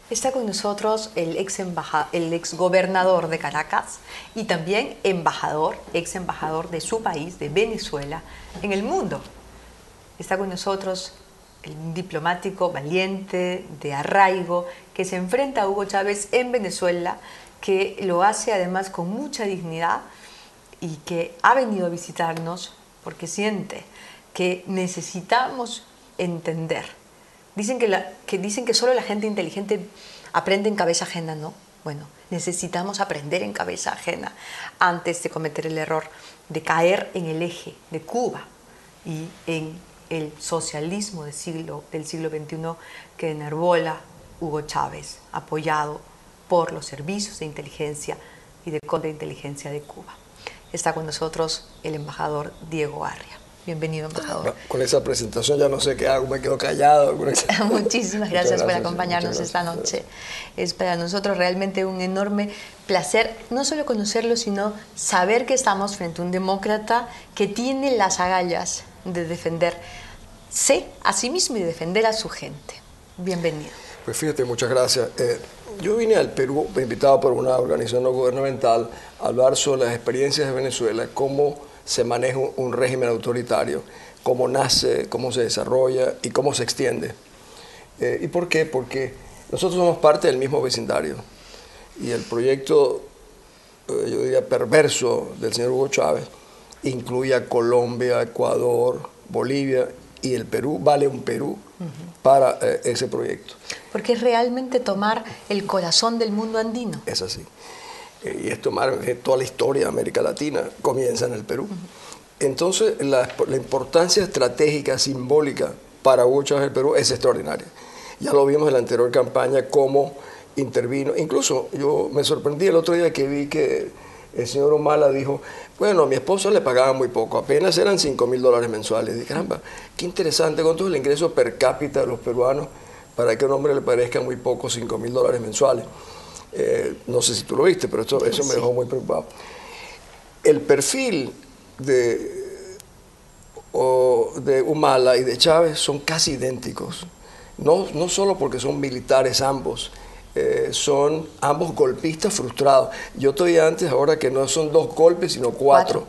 Está con nosotros el ex gobernador de Caracas y también ex embajador de su país, de Venezuela, en el mundo. Está con nosotros un diplomático valiente, de arraigo, que se enfrenta a Hugo Chávez en Venezuela, que lo hace además con mucha dignidad y que ha venido a visitarnos porque siente que necesitamos entender. Dicen que solo la gente inteligente aprende en cabeza ajena, ¿no? Bueno, necesitamos aprender en cabeza ajena antes de cometer el error de caer en el eje de Cuba y en el socialismo del siglo XXI que enarbola Hugo Chávez, apoyado por los servicios de inteligencia y de contrainteligencia de Cuba. Está con nosotros el embajador Diego Arria. Bienvenido, embajador. Con esa presentación ya no sé qué hago, me quedo callado. Muchísimas gracias por acompañarnos esta noche. Es para nosotros realmente un enorme placer, no solo conocerlo, sino saber que estamos frente a un demócrata que tiene las agallas de defenderse a sí mismo y de defender a su gente. Bienvenido. Pues fíjate, muchas gracias. Yo vine al Perú invitado por una organización no gubernamental a hablar sobre las experiencias de Venezuela, cómo se maneja un régimen autoritario, cómo nace, cómo se desarrolla y cómo se extiende. ¿Y por qué? Porque nosotros somos parte del mismo vecindario y el proyecto, yo diría, perverso del señor Hugo Chávez incluye a Colombia, Ecuador, Bolivia y el Perú, vale un Perú para ese proyecto. Porque es realmente tomar el corazón del mundo andino. Es así. Y es tomar toda la historia de América Latina, comienza en el Perú. Entonces, la importancia estratégica, simbólica para Hugo Chávez del Perú es extraordinaria. Ya lo vimos en la anterior campaña, cómo intervino. Incluso yo me sorprendí el otro día que vi que el señor Humala dijo, bueno, a mi esposa le pagaba muy poco, apenas eran $5.000 mensuales. Y dije, caramba, qué interesante, ¿cuánto es el ingreso per cápita de los peruanos para que a un hombre le parezca muy poco $5.000 mensuales? No sé si tú lo viste, pero eso me dejó muy preocupado. El perfil de Humala y de Chávez son casi idénticos, no solo porque son militares ambos, son ambos golpistas frustrados. Yo estoy antes, ahora que no son 2 golpes, sino 4.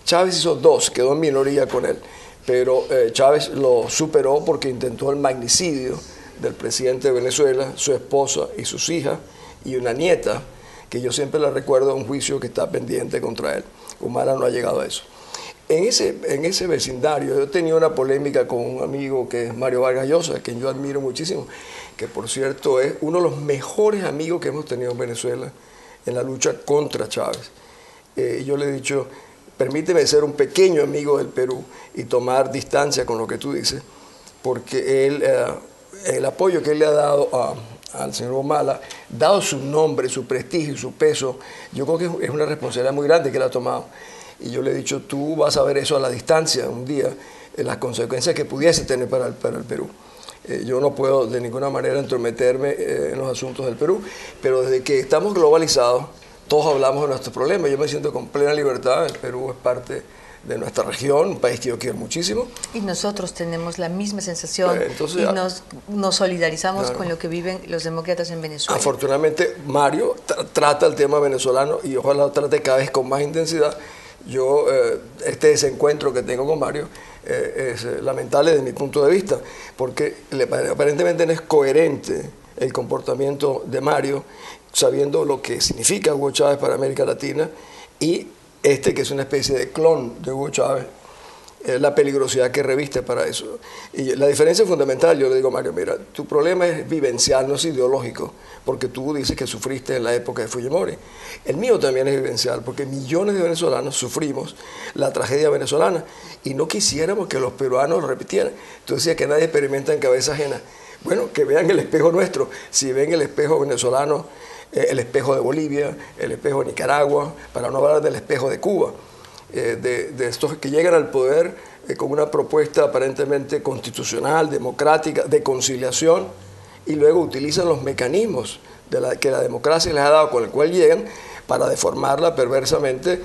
Chávez hizo 2, quedó en minoría con él, pero Chávez lo superó porque intentó el magnicidio del presidente de Venezuela, su esposa y sus hijas, y una nieta, que yo siempre la recuerdo a un juicio que está pendiente contra él. Humala no ha llegado a eso. En ese vecindario yo tenía una polémica con un amigo que es Mario Vargas Llosa, a quien yo admiro muchísimo, que por cierto es uno de los mejores amigos que hemos tenido en Venezuela en la lucha contra Chávez. Yo le he dicho, permíteme ser un pequeño amigo del Perú y tomar distancia con lo que tú dices, porque el apoyo que él le ha dado al señor Humala, dado su nombre, su prestigio y su peso, yo creo que es una responsabilidad muy grande que él ha tomado. Y yo le he dicho, tú vas a ver eso a la distancia un día, las consecuencias que pudiese tener para el Perú. Yo no puedo de ninguna manera entrometerme en los asuntos del Perú, pero desde que estamos globalizados, todos hablamos de nuestros problemas. Yo me siento con plena libertad, el Perú es parte de nuestra región, un país que yo quiero muchísimo. Y nosotros tenemos la misma sensación y nos solidarizamos con lo que viven los demócratas en Venezuela. Afortunadamente, Mario trata el tema venezolano y ojalá lo trate cada vez con más intensidad. Yo, este desencuentro que tengo con Mario es lamentable desde mi punto de vista, porque aparentemente no es coherente el comportamiento de Mario, sabiendo lo que significa Hugo Chávez para América Latina y que es una especie de clon de Hugo Chávez, la peligrosidad que reviste para eso. Y la diferencia fundamental, yo le digo a Mario, mira, tu problema es vivencial, no es ideológico, porque tú dices que sufriste en la época de Fujimori. El mío también es vivencial, porque millones de venezolanos sufrimos la tragedia venezolana y no quisiéramos que los peruanos lo repitieran. Tú decías que nadie experimenta en cabeza ajena. Bueno, que vean el espejo nuestro. Si ven el espejo venezolano, el espejo de Bolivia, el espejo de Nicaragua, para no hablar del espejo de Cuba, de estos que llegan al poder con una propuesta aparentemente constitucional, democrática, de conciliación, y luego utilizan los mecanismos que la democracia les ha dado, con el cual llegan, para deformarla perversamente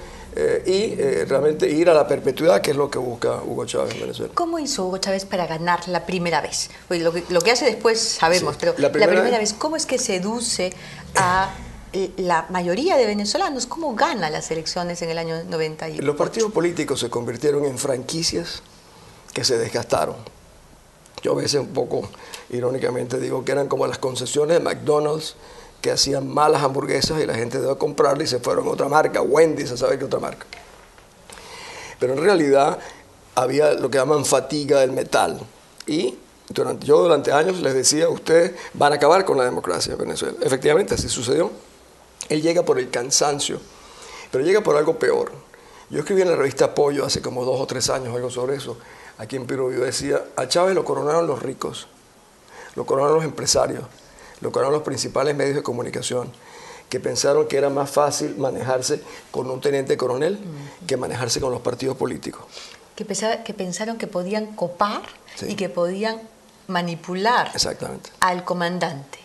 realmente ir a la perpetuidad, que es lo que busca Hugo Chávez en Venezuela. ¿Cómo hizo Hugo Chávez para ganar la primera vez? Pues lo que hace después sabemos, Sí, pero la primera vez, ¿cómo es que seduce a la mayoría de venezolanos? ¿Cómo gana las elecciones en el año 98? Los partidos políticos se convirtieron en franquicias que se desgastaron. Yo a veces un poco irónicamente digo que eran como las concesiones de McDonald's, que hacían malas hamburguesas y la gente debe comprarla y se fueron a otra marca, Wendy's, a saber qué otra marca. Pero en realidad había lo que llaman fatiga del metal. Y yo durante años les decía, ustedes van a acabar con la democracia en Venezuela. Efectivamente, así sucedió. Él llega por el cansancio, pero llega por algo peor. Yo escribí en la revista Apoyo hace como 2 o 3 años algo sobre eso. Aquí en Perú yo decía, a Chávez lo coronaron los ricos, lo coronaron los empresarios, lo coronaron los principales medios de comunicación, que pensaron que era más fácil manejarse con un teniente coronel que manejarse con los partidos políticos. Que pensaron que podían copar Sí. y que podían manipular Exactamente. al comandante,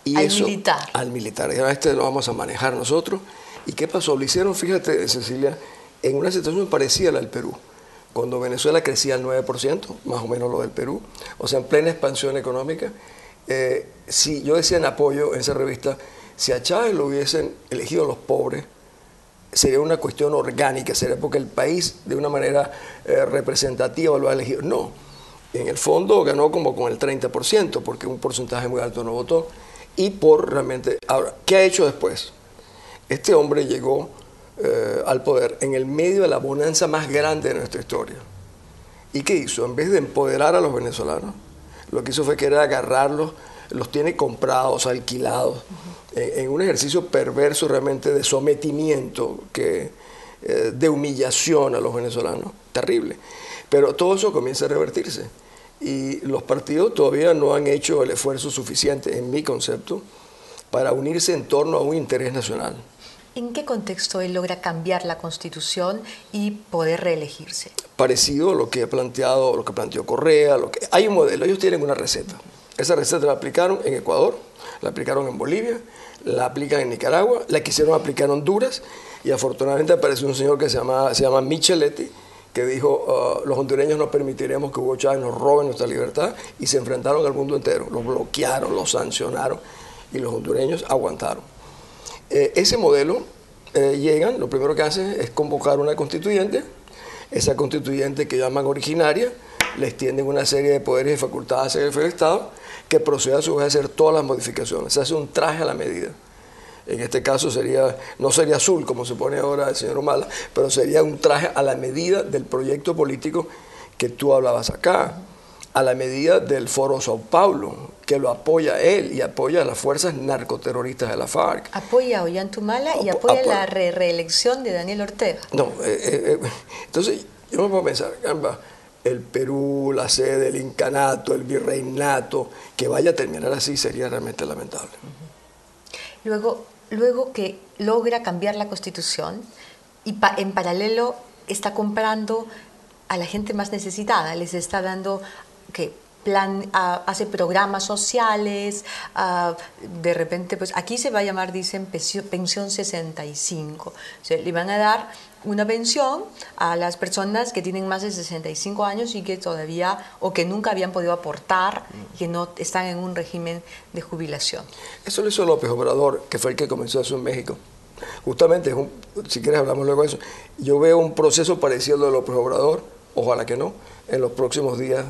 Y al eso, militar. Al militar. Y ahora lo vamos a manejar nosotros. ¿Y qué pasó? Lo hicieron, fíjate, Cecilia, en una situación parecida a la del Perú. Cuando Venezuela crecía al 9%, más o menos lo del Perú, o sea, en plena expansión económica, si yo decía en Apoyo, en esa revista, si a Chávez lo hubiesen elegido los pobres, sería una cuestión orgánica, sería porque el país de una manera representativa lo ha elegido. No, en el fondo ganó como con el 30%, porque un porcentaje muy alto no votó, y por realmente... Ahora, ¿qué ha hecho después? Este hombre llegó al poder en el medio de la bonanza más grande de nuestra historia. ¿Y qué hizo? En vez de empoderar a los venezolanos, lo que hizo fue querer agarrarlos, los tiene comprados, alquilados, en un ejercicio perverso realmente de sometimiento, de humillación a los venezolanos, terrible. Pero todo eso comienza a revertirse y los partidos todavía no han hecho el esfuerzo suficiente, en mi concepto, para unirse en torno a un interés nacional. ¿En qué contexto él logra cambiar la Constitución y poder reelegirse? Parecido a lo que ha planteado, lo que planteó Correa, hay un modelo, ellos tienen una receta. Esa receta la aplicaron en Ecuador, la aplicaron en Bolivia, la aplican en Nicaragua, la quisieron aplicar en Honduras y afortunadamente apareció un señor que se llama Micheletti, que dijo, los hondureños no permitiremos que Hugo Chávez nos robe nuestra libertad, y se enfrentaron al mundo entero, los bloquearon, los sancionaron y los hondureños aguantaron. Ese modelo, llegan, lo primero que hacen es convocar una constituyente, esa constituyente que llaman originaria, les tienden una serie de poderes y facultades al jefe del Estado, que procede a su vez a hacer todas las modificaciones. Se hace un traje a la medida. En este caso no sería azul, como se pone ahora el señor Humala, pero sería un traje a la medida del proyecto político que tú hablabas acá, a la medida del Foro Sao Paulo, que lo apoya él y apoya a las fuerzas narcoterroristas de la FARC. Apoya a Ollanta Humala y apoya la reelección de Daniel Ortega. No, entonces yo me puedo pensar, caramba, el Perú, la sede del incanato, el virreinato, que vaya a terminar así sería realmente lamentable. Luego que logra cambiar la Constitución y en paralelo está comprando a la gente más necesitada, les está dando hace programas sociales, de repente, pues aquí se va a llamar, dicen, pensión 65. O sea, le van a dar una pensión a las personas que tienen más de 65 años y que todavía, o que nunca habían podido aportar, que no están en un régimen de jubilación. Eso lo hizo López Obrador, que fue el que comenzó eso en México. Justamente, si quieres hablamos luego de eso. Yo veo un proceso parecido al de López Obrador, ojalá que no, en los próximos días,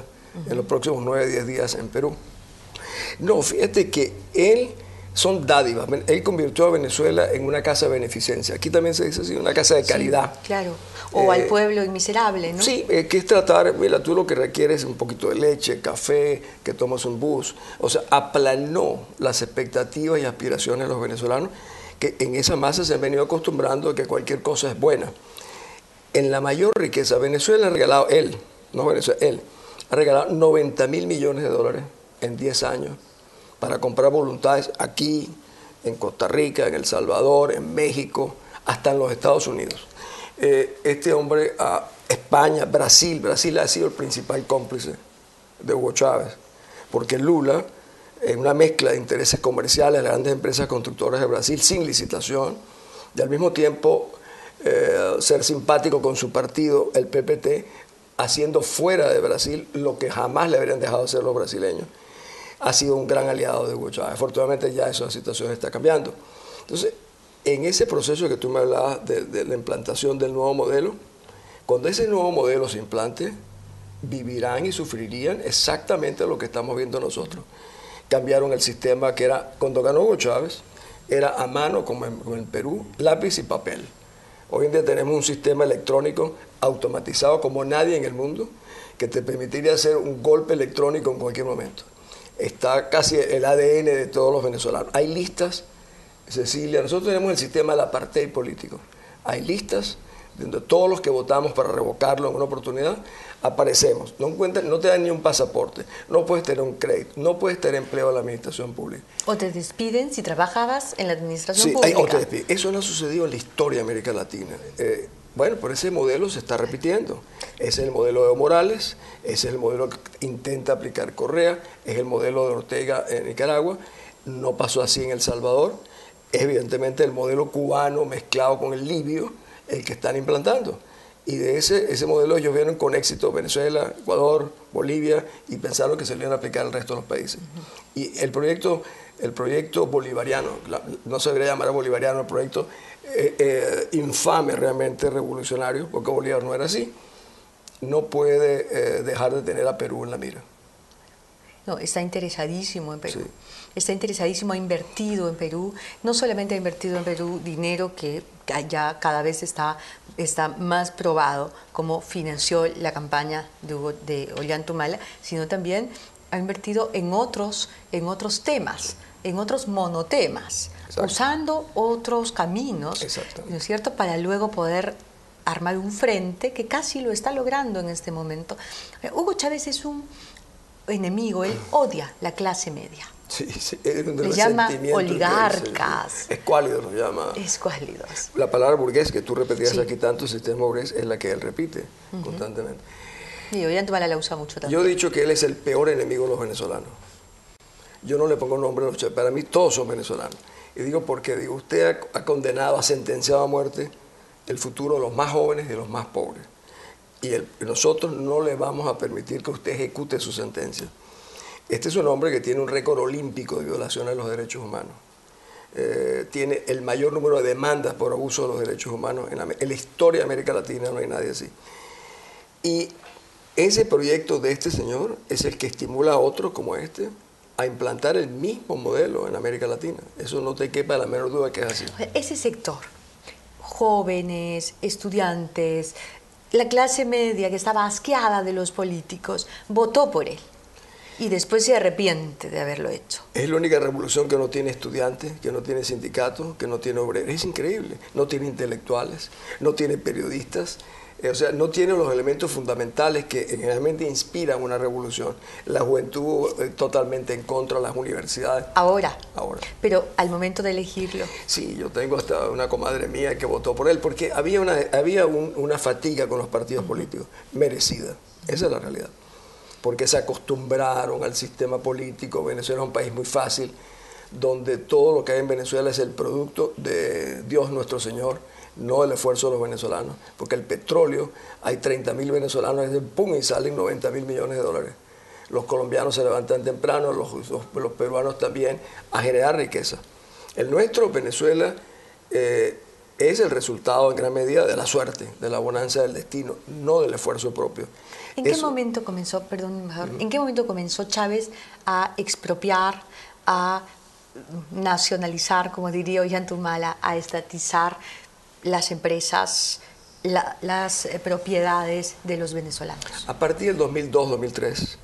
en los próximos 9, 10 días en Perú. No, fíjate que son dádivas. Él convirtió a Venezuela en una casa de beneficencia. Aquí también se dice así, una casa de caridad. Sí, claro. O al pueblo inmiserable, ¿no? Sí, que es tratar, mira, tú lo que requieres es un poquito de leche, café, que tomas un bus. O sea, aplanó las expectativas y aspiraciones de los venezolanos, que en esa masa se han venido acostumbrando a que cualquier cosa es buena. En la mayor riqueza, Venezuela ha regalado, él ha regalado 90.000 millones de dólares en 10 años para comprar voluntades aquí, en Costa Rica, en El Salvador, en México, hasta en los Estados Unidos. Este hombre, España, Brasil ha sido el principal cómplice de Hugo Chávez, porque Lula, en una mezcla de intereses comerciales, las grandes empresas constructoras de Brasil, sin licitación, y al mismo tiempo ser simpático con su partido, el PPT, haciendo fuera de Brasil lo que jamás le habrían dejado hacer los brasileños. Ha sido un gran aliado de Hugo Chávez. Afortunadamente ya esa situación está cambiando. Entonces, en ese proceso que tú me hablabas de la implantación del nuevo modelo, cuando ese nuevo modelo se implante, vivirán y sufrirían exactamente lo que estamos viendo nosotros. Cambiaron el sistema que era, cuando ganó Hugo Chávez, era a mano, como en Perú, lápiz y papel. Hoy en día tenemos un sistema electrónico automatizado como nadie en el mundo, que te permitiría hacer un golpe electrónico en cualquier momento. Está casi el ADN de todos los venezolanos. Hay listas, Cecilia, nosotros tenemos el sistema del apartheid político. Hay listas donde todos los que votamos para revocarlo en una oportunidad, aparecemos. No te dan ni un pasaporte, no puedes tener un crédito, no puedes tener empleo en la administración pública. O te despiden si trabajabas en la administración Sí, pública. o te despiden. Eso no ha sucedido en la historia de América Latina. Bueno, pero ese modelo se está repitiendo. Ese es el modelo de Evo Morales, ese es el modelo que intenta aplicar Correa, es el modelo de Ortega en Nicaragua, no pasó así en El Salvador, es evidentemente el modelo cubano mezclado con el libio el que están implantando. Y de ese modelo ellos vieron con éxito Venezuela, Ecuador, Bolivia, y pensaron que se lo iban a aplicar al resto de los países. Y el proyecto bolivariano, no se debería llamar bolivariano, el proyecto infame realmente revolucionario, porque Bolívar no era así, no puede dejar de tener a Perú en la mira. No, está interesadísimo en Perú. Sí. Está interesadísimo, ha invertido en Perú. No solamente ha invertido en Perú dinero que ya cada vez está más probado como financió la campaña de Ollanta, sino también ha invertido en otros temas, en otros monotemas, Exacto. usando otros caminos, ¿no es cierto?, para luego poder armar un frente que casi lo está logrando en este momento. Hugo Chávez es un enemigo, él odia la clase media. Sí, es un le llama oligarcas. Escuálidos lo llama. Escuálidos. La palabra burgués que tú repetías Sí. aquí tanto, el sistema burgués, es la que él repite constantemente. Y Ollanta la usa mucho también. Yo he dicho que él es el peor enemigo de los venezolanos. Yo no le pongo nombre a los chavistas, para mí todos son venezolanos. Y digo porque usted ha condenado, ha sentenciado a muerte el futuro de los más jóvenes y de los más pobres. Y nosotros no le vamos a permitir que usted ejecute su sentencia. Este es un hombre que tiene un récord olímpico de violaciones de los derechos humanos. Tiene el mayor número de demandas por abuso de los derechos humanos. En la historia de América Latina no hay nadie así. Y ese proyecto de este señor es el que estimula a otros como este a implantar el mismo modelo en América Latina. Eso no te quepa la menor duda que es así. Ese sector, jóvenes, estudiantes, la clase media que estaba asqueada de los políticos, votó por él. Y después se arrepiente de haberlo hecho. Es la única revolución que no tiene estudiantes, que no tiene sindicatos, que no tiene obreros. Es increíble. No tiene intelectuales, no tiene periodistas. O sea, no tiene los elementos fundamentales que generalmente inspiran una revolución. La juventud totalmente en contra de las universidades. Ahora. Ahora. Pero al momento de elegirlo. Sí, yo tengo hasta una comadre mía que votó por él, porque había una fatiga con los partidos políticos, merecida. Esa es la realidad. Porque se acostumbraron al sistema político. Venezuela es un país muy fácil, donde todo lo que hay en Venezuela es el producto de Dios nuestro Señor, no el esfuerzo de los venezolanos, porque el petróleo, hay 30.000 venezolanos, pum, y salen 90.000 millones de dólares. Los colombianos se levantan temprano, los peruanos también, a generar riqueza. El nuestro, Venezuela, es el resultado en gran medida de la suerte, de la bonanza del destino, no del esfuerzo propio. ¿En qué momento comenzó, perdón, embajador, ¿en qué momento comenzó Chávez a expropiar, a nacionalizar, como diría Ollanta, a estatizar las empresas, las propiedades de los venezolanos? A partir del 2002-2003,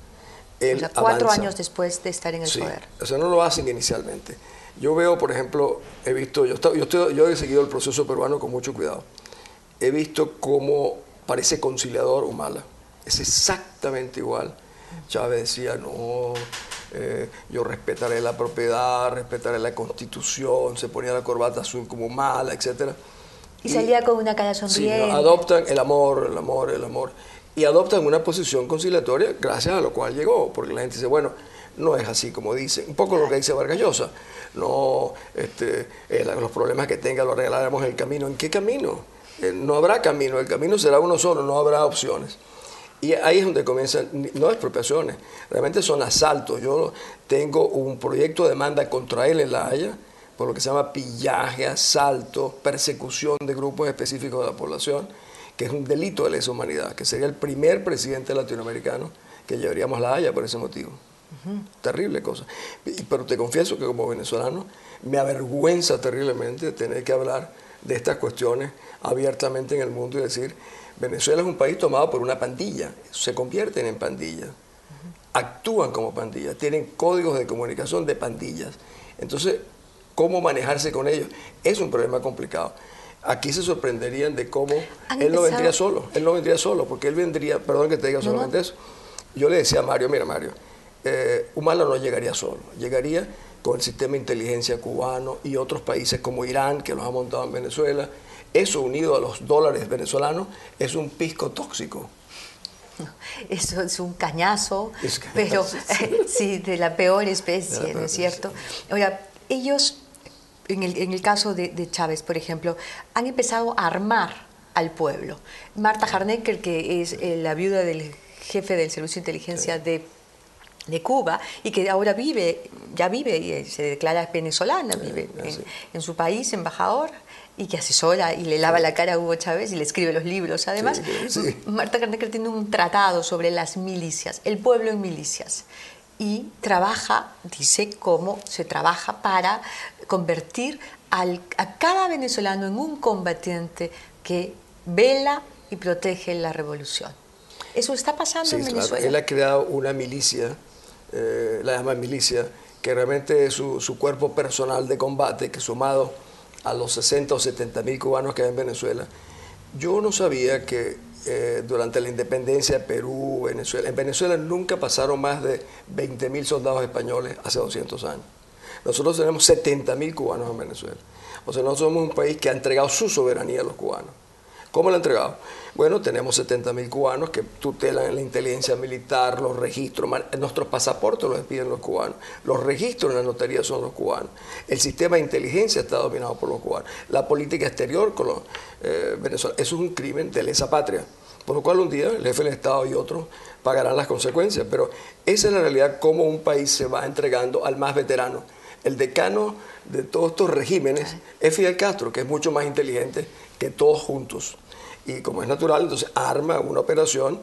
él o sea, 4 avanza. años después de estar en el poder. O sea, no lo hacen inicialmente. Yo veo, por ejemplo, he visto, yo he seguido el proceso peruano con mucho cuidado. He visto cómo parece conciliador Humala. Es exactamente igual. Chávez decía, no, yo respetaré la propiedad, respetaré la Constitución, se ponía la corbata azul como Humala, etc. Y salía con una cara sonriente. Sí, adoptan el amor, el amor, el amor. Y adoptan una posición conciliatoria gracias a lo cual llegó, porque la gente dice, bueno, no es así como dice, un poco lo que dice Vargas Llosa, no, los problemas que tenga lo arreglaremos en el camino. ¿En qué camino? no habrá camino, el camino será uno solo, no habrá opciones. Y ahí es donde comienzan, no expropiaciones, realmente son asaltos. Yo tengo un proyecto de demanda contra él en La Haya, por lo que se llama pillaje, asalto, persecución de grupos específicos de la población, que es un delito de lesa humanidad, que sería el primer presidente latinoamericano que llevaríamos a La Haya por ese motivo. Terrible cosa. Pero te confieso que como venezolano me avergüenza terriblemente tener que hablar de estas cuestiones abiertamente en el mundo y decir, Venezuela es un país tomado por una pandilla, se convierten en pandillas, actúan como pandillas, tienen códigos de comunicación de pandillas. Entonces, ¿cómo manejarse con ellos? Es un problema complicado. Aquí se sorprenderían de cómo él no vendría solo, porque él vendría, perdón que te diga solamente eso, yo le decía a Mario, mira Mario, Humala no llegaría solo, llegaría con el sistema de inteligencia cubano y otros países como Irán, que los ha montado en Venezuela. Eso unido a los dólares venezolanos es un pisco tóxico. Eso es un cañazo, pero sí, de la peor especie, ¿no es cierto? Ahora, ellos, en el caso de Chávez, por ejemplo, han empezado a armar al pueblo. Marta Harnecker, que es la viuda del jefe del Servicio de Inteligencia de Cuba y que ahora ya vive y se declara venezolana, vive en su país, embajador, y que asesora y le lava la cara a Hugo Chávez y le escribe los libros. Además, Marta Harnecker tiene un tratado sobre las milicias, el pueblo en milicias, y dice cómo se trabaja para convertir a cada venezolano en un combatiente que vela y protege la revolución. Eso está pasando en Venezuela. Claro. Él ha creado una milicia, la llama milicia, que realmente es su cuerpo personal de combate, que sumado a los 60 o 70 mil cubanos que hay en Venezuela. Yo no sabía que durante la independencia de Perú, Venezuela, en Venezuela nunca pasaron más de 20 mil soldados españoles hace 200 años. Nosotros tenemos 70 mil cubanos en Venezuela. O sea, nosotros somos un país que ha entregado su soberanía a los cubanos. ¿Cómo lo ha entregado? Bueno, tenemos 70 mil cubanos que tutelan la inteligencia militar, los registros, nuestros pasaportes los piden los cubanos, los registros en la notaría son los cubanos, el sistema de inteligencia está dominado por los cubanos, la política exterior con los venezolanos, eso es un crimen de lesa patria, por lo cual un día el jefe del Estado y otros pagarán las consecuencias, pero esa es la realidad, cómo un país se va entregando al más veterano. El decano de todos estos regímenes es Fidel Castro, que es mucho más inteligente que todos juntos. Y como es natural, entonces arma una operación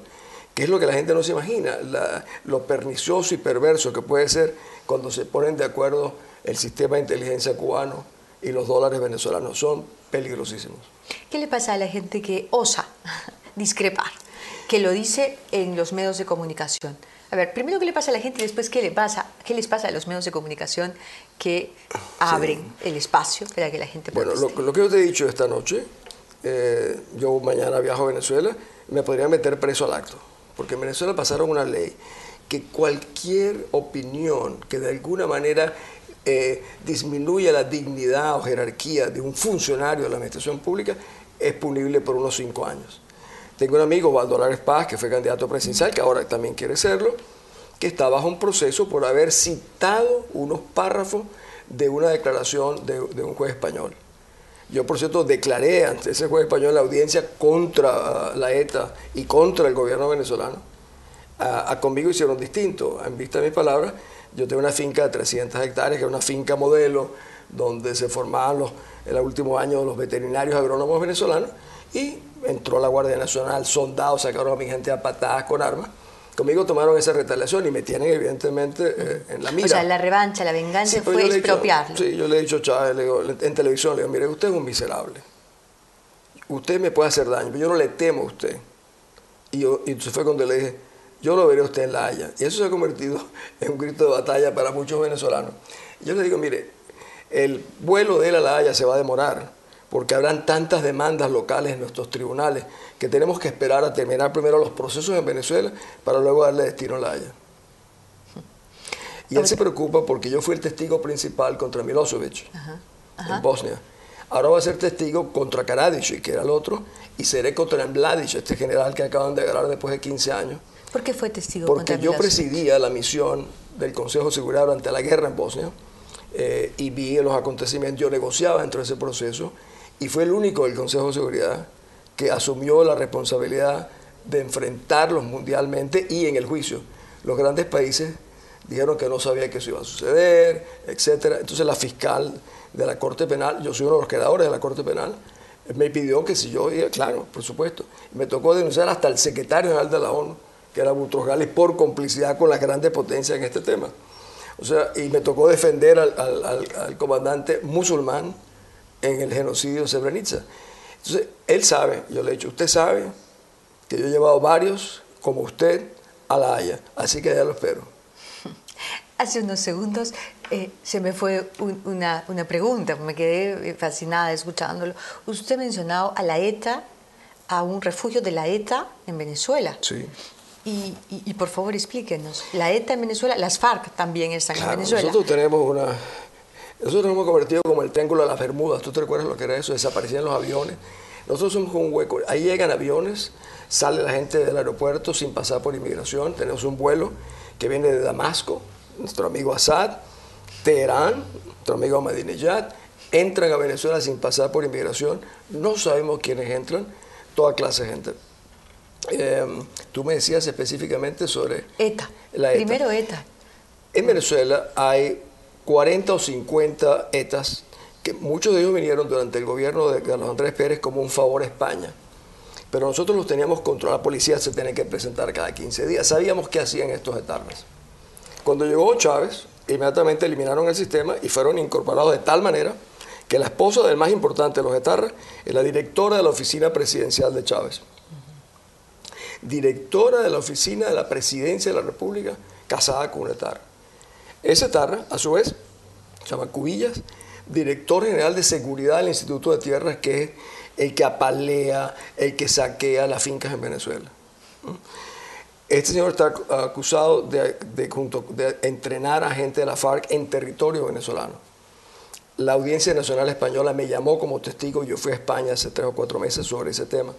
que es lo que la gente no se imagina, lo pernicioso y perverso que puede ser cuando se ponen de acuerdo el sistema de inteligencia cubano y los dólares venezolanos. Son peligrosísimos. ¿Qué le pasa a la gente que osa discrepar, que lo dice en los medios de comunicación? A ver, primero, ¿qué le pasa a la gente? Y después, ¿qué les pasa a los medios de comunicación que abren el espacio para que la gente pueda Bueno, lo que yo te he dicho esta noche, yo mañana viajo a Venezuela, me podría meter preso al acto, porque en Venezuela pasaron una ley que cualquier opinión que de alguna manera disminuya la dignidad o jerarquía de un funcionario de la administración pública es punible por unos 5 años. Tengo un amigo, Valdolares Paz, que fue candidato presidencial, que ahora también quiere serlo, que está bajo un proceso por haber citado unos párrafos de una declaración de un juez español. Yo, por cierto, declaré ante ese juez español en la audiencia contra la ETA y contra el gobierno venezolano. Conmigo hicieron distinto. En vista de mis palabras, yo tengo una finca de 300 hectáreas, que es una finca modelo, donde se formaban en los últimos años los veterinarios agrónomos venezolanos, y entró la Guardia Nacional, soldados, sacaron a mi gente a patadas con armas. Conmigo tomaron esa retaliación y me tienen evidentemente en la mira. O sea, la revancha, la venganza fue expropiarlo. Sí, yo le he dicho a Chávez, le digo, en televisión, le digo, mire, usted es un miserable. Usted me puede hacer daño, pero yo no le temo a usted. Y entonces fue cuando le dije, yo lo veré a usted en La Haya. Y eso se ha convertido en un grito de batalla para muchos venezolanos. Yo le digo, mire, el vuelo de él a La Haya se va a demorar, porque habrán tantas demandas locales en nuestros tribunales que tenemos que esperar a terminar primero los procesos en Venezuela para luego darle destino a La Haya. Y él se preocupa porque yo fui el testigo principal contra Milosevic en Bosnia. Ahora va a ser testigo contra Karadzic, que era el otro, y seré contra Mladic, este general que acaban de agarrar después de 15 años. ¿Por qué fue testigo contra Milosevic? Porque yo presidía la misión del Consejo de Seguridad durante la guerra en Bosnia y vi los acontecimientos, yo negociaba dentro de ese proceso y fue el único del Consejo de Seguridad que asumió la responsabilidad de enfrentarlos mundialmente y en el juicio. Los grandes países dijeron que no sabía que eso iba a suceder, etcétera. Entonces la fiscal de la Corte Penal, yo soy uno de los creadores de la Corte Penal, me pidió que si yo iba, claro, por supuesto. Me tocó denunciar hasta el secretario general de la ONU, que era Boutros Ghali, por complicidad con las grandes potencias en este tema. O sea, y me tocó defender al comandante musulmán en el genocidio de Srebrenica. Entonces, él sabe, yo le he dicho, usted sabe que yo he llevado varios, como usted, a La Haya, así que ya lo espero. Hace unos segundos se me fue una pregunta, me quedé fascinada escuchándolo. Usted ha mencionado a la ETA, a un refugio de la ETA en Venezuela. Sí. Y por favor explíquenos, la ETA en Venezuela, las FARC también están en Venezuela. Nosotros nos hemos convertido como el Triángulo de las Bermudas. ¿Tú te recuerdas lo que era eso? Desaparecían los aviones. Nosotros somos como un hueco. Ahí llegan aviones, sale la gente del aeropuerto sin pasar por inmigración. Tenemos un vuelo que viene de Damasco, nuestro amigo Assad, Teherán, nuestro amigo Ahmadinejad, entran a Venezuela sin pasar por inmigración. No sabemos quiénes entran, toda clase de gente. Tú me decías específicamente sobre ETA. La ETA. Primero ETA. En Venezuela hay 40 o 50 ETAs, que muchos de ellos vinieron durante el gobierno de Carlos Andrés Pérez como un favor a España. Pero nosotros los teníamos controlados, la policía se tenía que presentar cada 15 días. Sabíamos qué hacían estos etarras. Cuando llegó Chávez, inmediatamente eliminaron el sistema y fueron incorporados de tal manera que la esposa del más importante de los etarras es la directora de la oficina presidencial de Chávez. Directora de la oficina de la presidencia de la República, casada con un etarra. Ese etarra, a su vez, se llama Cubillas, director general de seguridad del Instituto de Tierras, que es el que apalea, el que saquea las fincas en Venezuela. Este señor está acusado de entrenar a gente de la FARC en territorio venezolano. La Audiencia Nacional Española me llamó como testigo, yo fui a España hace 3 o 4 meses sobre ese tema.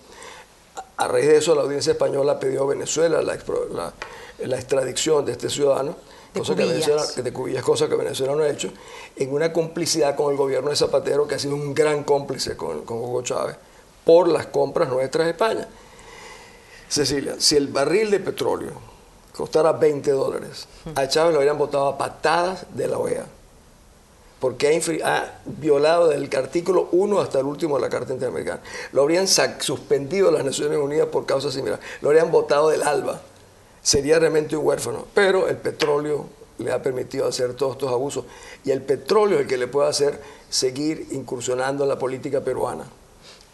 A raíz de eso, la Audiencia Española pidió a Venezuela la extradición de este ciudadano, cosa que Venezuela no ha hecho, en una complicidad con el gobierno de Zapatero, que ha sido un gran cómplice con Hugo Chávez, por las compras nuestras de España. Cecilia, si el barril de petróleo costara $20, a Chávez lo habrían botado a patadas de la OEA, porque ha violado del artículo 1 hasta el último de la Carta Interamericana. Lo habrían suspendido las Naciones Unidas por causas similares, lo habrían botado del ALBA. Sería realmente un huérfano, pero el petróleo le ha permitido hacer todos estos abusos, y el petróleo es el que le puede hacer seguir incursionando en la política peruana.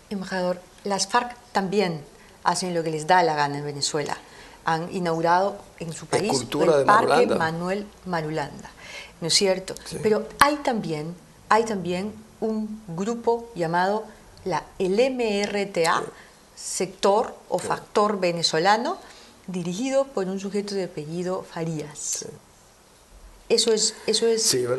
Embajador, las FARC también hacen lo que les da la gana en Venezuela. Han inaugurado en su país el Parque Manuel Marulanda, ¿no es cierto? Sí. Pero hay también un grupo llamado el MRTA, sector o factor venezolano, dirigido por un sujeto de apellido Farías. Sí. Eso es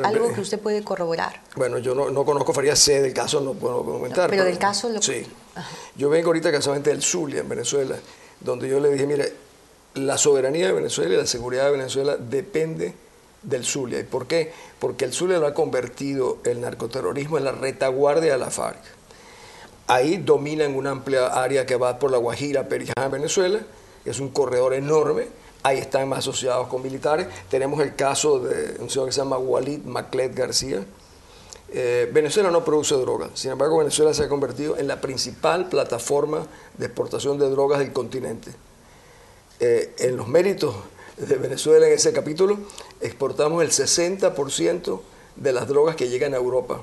algo que usted puede corroborar. Bueno, yo no conozco Farías, sé del caso, no puedo comentar. Pero del caso... Sí. Ajá. Yo vengo ahorita casualmente del Zulia, en Venezuela, donde yo le dije, mire, la soberanía de Venezuela y la seguridad de Venezuela depende del Zulia. ¿Y por qué? Porque el Zulia lo ha convertido el narcoterrorismo en la retaguardia de la FARC. Ahí dominan una amplia área que va por la Guajira, Perijá, en Venezuela, que es un corredor enorme. Ahí están más asociados con militares. Tenemos el caso de un señor que se llama Walid Maclet García. Venezuela no produce drogas, sin embargo Venezuela se ha convertido en la principal plataforma de exportación de drogas del continente. En los méritos de Venezuela en ese capítulo, exportamos el 60% de las drogas que llegan a Europa.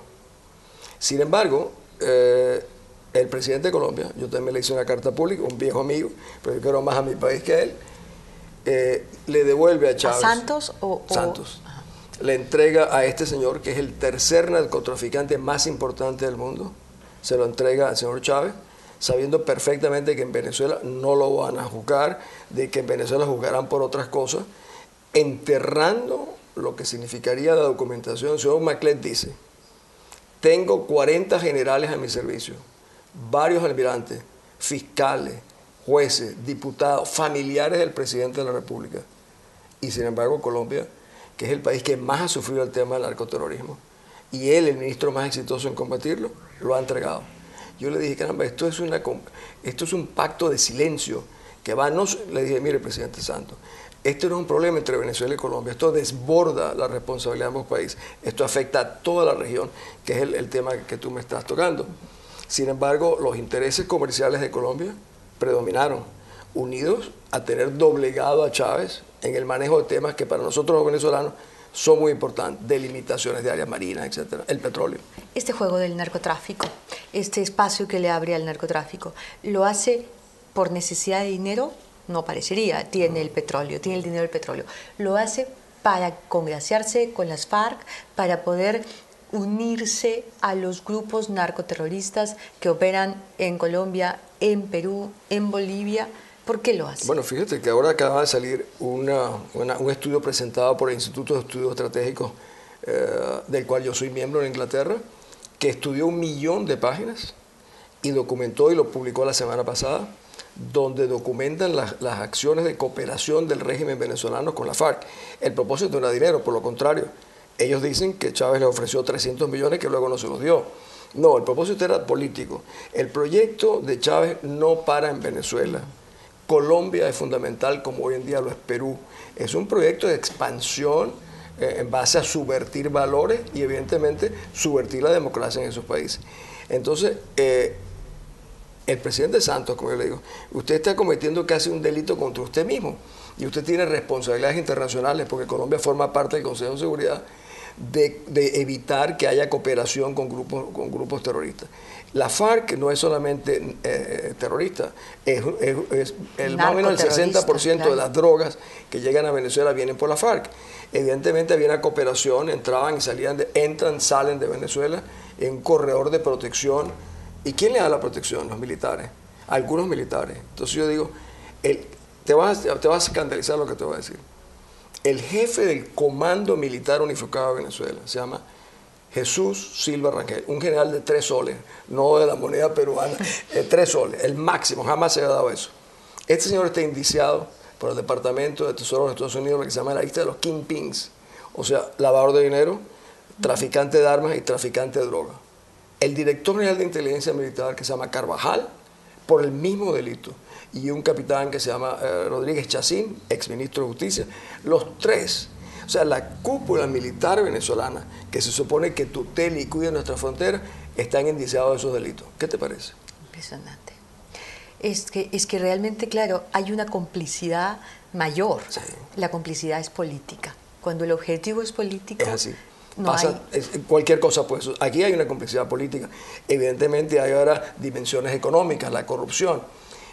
Sin embargo, el presidente de Colombia, yo también le hice una carta pública, un viejo amigo, pero yo quiero más a mi país que a él, le devuelve a Chávez. ¿A Santos o...? Santos. Le entrega a este señor, que es el tercer narcotraficante más importante del mundo, se lo entrega al señor Chávez, sabiendo perfectamente que en Venezuela no lo van a juzgar, de que en Venezuela juzgarán por otras cosas, enterrando lo que significaría la documentación. El señor Maclet dice, tengo 40 generales a mi servicio, varios almirantes, fiscales, jueces, diputados, familiares del presidente de la República. Y sin embargo Colombia, que es el país que más ha sufrido el tema del narcoterrorismo, y él, el ministro más exitoso en combatirlo, lo ha entregado. Yo le dije, caramba, esto es un pacto de silencio que va, no, le dije, mire, presidente Santos, esto no es un problema entre Venezuela y Colombia, esto desborda la responsabilidad de ambos países, esto afecta a toda la región, que es el tema que tú me estás tocando. Sin embargo, los intereses comerciales de Colombia predominaron, unidos a tener doblegado a Chávez en el manejo de temas que para nosotros los venezolanos son muy importantes, delimitaciones de áreas marinas, etcétera, el petróleo. Este juego del narcotráfico, este espacio que le abre al narcotráfico, ¿lo hace por necesidad de dinero? No parecería, tiene el petróleo, tiene el dinero del petróleo. ¿Lo hace para congraciarse con las FARC, para poder unirse a los grupos narcoterroristas que operan en Colombia, en Perú, en Bolivia? ¿Por qué lo hace? Bueno, fíjate que ahora acaba de salir un estudio presentado por el Instituto de Estudios Estratégicos, del cual yo soy miembro en Inglaterra, que estudió 1 millón de páginas y documentó y lo publicó la semana pasada, donde documentan las acciones de cooperación del régimen venezolano con la FARC. El propósito no era dinero, por lo contrario. Ellos dicen que Chávez les ofreció 300 millones que luego no se los dio. No, el propósito era político. El proyecto de Chávez no para en Venezuela. Colombia es fundamental, como hoy en día lo es Perú. Es un proyecto de expansión en base a subvertir valores y evidentemente subvertir la democracia en esos países. Entonces, el presidente Santos, como yo le digo, usted está cometiendo casi un delito contra usted mismo y usted tiene responsabilidades internacionales porque Colombia forma parte del Consejo de Seguridad de evitar que haya cooperación con grupos terroristas. La FARC no es solamente terrorista, es más o menos el 60% claro, de las drogas que llegan a Venezuela vienen por la FARC. Evidentemente había una cooperación, entraban y salían, salen de Venezuela en un corredor de protección. ¿Y quién le da la protección? Los militares, algunos militares. Entonces yo digo, te vas a escandalizar lo que te voy a decir. El jefe del Comando Militar Unificado de Venezuela se llama Jesús Silva Rangel, un general de 3 soles, no de la moneda peruana, 3 soles, el máximo, jamás se ha dado eso. Este señor está indiciado por el Departamento de Tesoro de los Estados Unidos, lo que se llama la lista de los kingpins, o sea, lavador de dinero, traficante de armas y traficante de droga. El director general de inteligencia militar, que se llama Carvajal, por el mismo delito, y un capitán que se llama Rodríguez Chacín, exministro de Justicia, los 3. O sea, la cúpula militar venezolana, que se supone que tutela y cuida nuestra frontera, están indiciados de esos delitos. ¿Qué te parece? Impresionante. Es que realmente, claro, hay una complicidad mayor. Sí. La complicidad es política. Cuando el objetivo es político... Es así. Cualquier cosa, pues. Aquí hay una complicidad política. Evidentemente hay ahora dimensiones económicas, la corrupción.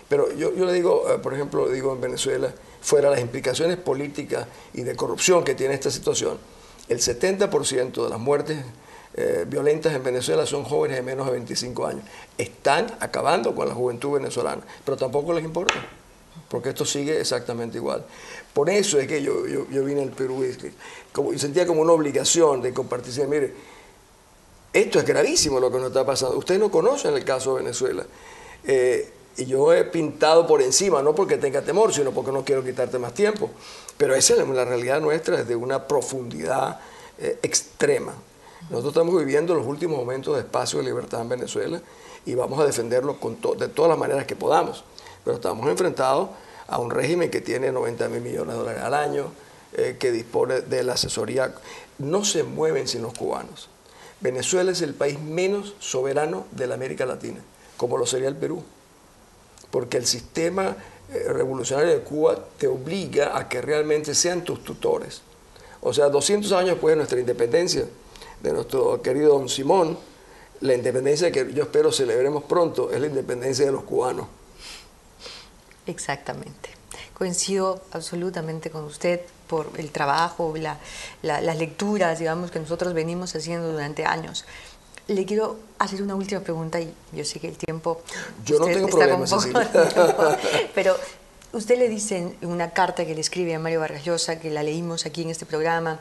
Pero yo le digo, por ejemplo, digo en Venezuela, fuera las implicaciones políticas y de corrupción que tiene esta situación, el 70% de las muertes violentas en Venezuela son jóvenes de menos de 25 años. Están acabando con la juventud venezolana, pero tampoco les importa, porque esto sigue exactamente igual. Por eso es que yo vine al Perú y sentía como una obligación de compartir. Mire, esto es gravísimo lo que nos está pasando. Ustedes no conocen el caso de Venezuela. Y yo he pintado por encima, no porque tenga temor, sino porque no quiero quitarte más tiempo. Pero esa es la realidad nuestra, desde una profundidad extrema. Nosotros estamos viviendo los últimos momentos de espacio de libertad en Venezuela y vamos a defenderlo de todas las maneras que podamos. Pero estamos enfrentados a un régimen que tiene 90.000 millones de dólares al año, que dispone de la asesoría. No se mueven sin los cubanos. Venezuela es el país menos soberano de la América Latina, como lo sería el Perú. Porque el sistema revolucionario de Cuba te obliga a que realmente sean tus tutores. O sea, 200 años después de nuestra independencia, de nuestro querido don Simón, la independencia que yo espero celebremos pronto es la independencia de los cubanos. Exactamente. Coincido absolutamente con usted por el trabajo, las lecturas, digamos, que nosotros venimos haciendo durante años. Le quiero hacer una última pregunta y yo sé que el tiempo... Yo no tengo problema, Cecilia. Pero usted le dice en una carta que le escribe a Mario Vargas Llosa, que la leímos aquí en este programa,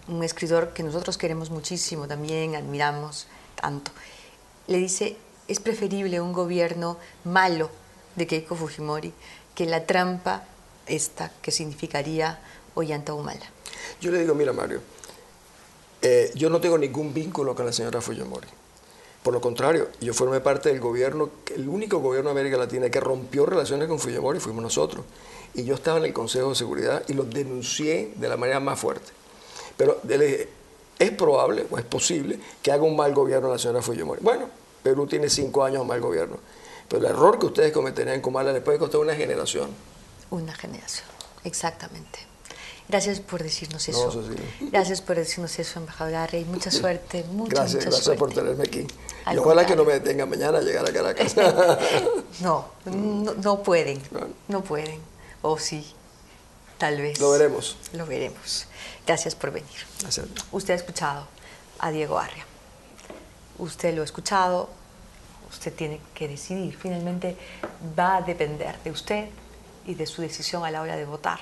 un escritor que nosotros queremos muchísimo también, admiramos tanto, le dice, es preferible un gobierno malo de Keiko Fujimori que la trampa esta que significaría Ollanta Humala. Yo le digo, mira Mario, yo no tengo ningún vínculo con la señora Fujimori, Por lo contrario, yo formé parte del gobierno, el único gobierno de América Latina que rompió relaciones con Fujimori fuimos nosotros. Y yo estaba en el Consejo de Seguridad y los denuncié de la manera más fuerte. Pero es probable o es posible que haga un mal gobierno la señora Fujimori. Bueno, Perú tiene 5 años de mal gobierno. Pero el error que ustedes cometerían en Comala les puede costar una generación. Una generación, exactamente. Gracias por decirnos eso. No, Cecilia. Gracias por decirnos eso, embajador Arrey. Mucha suerte, Gracias suerte. por tenerme aquí. Al Y ojalá que no contrario. me detenga mañana a llegar a Caracas. No pueden, no pueden. O sí, tal vez. Lo veremos. Lo veremos. Gracias por venir. Gracias. Usted ha escuchado a Diego Arria. Usted lo ha escuchado, usted tiene que decidir. Finalmente va a depender de usted y de su decisión a la hora de votar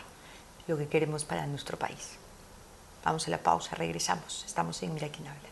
lo que queremos para nuestro país. Vamos a la pausa, regresamos. Estamos en Mira quién habla.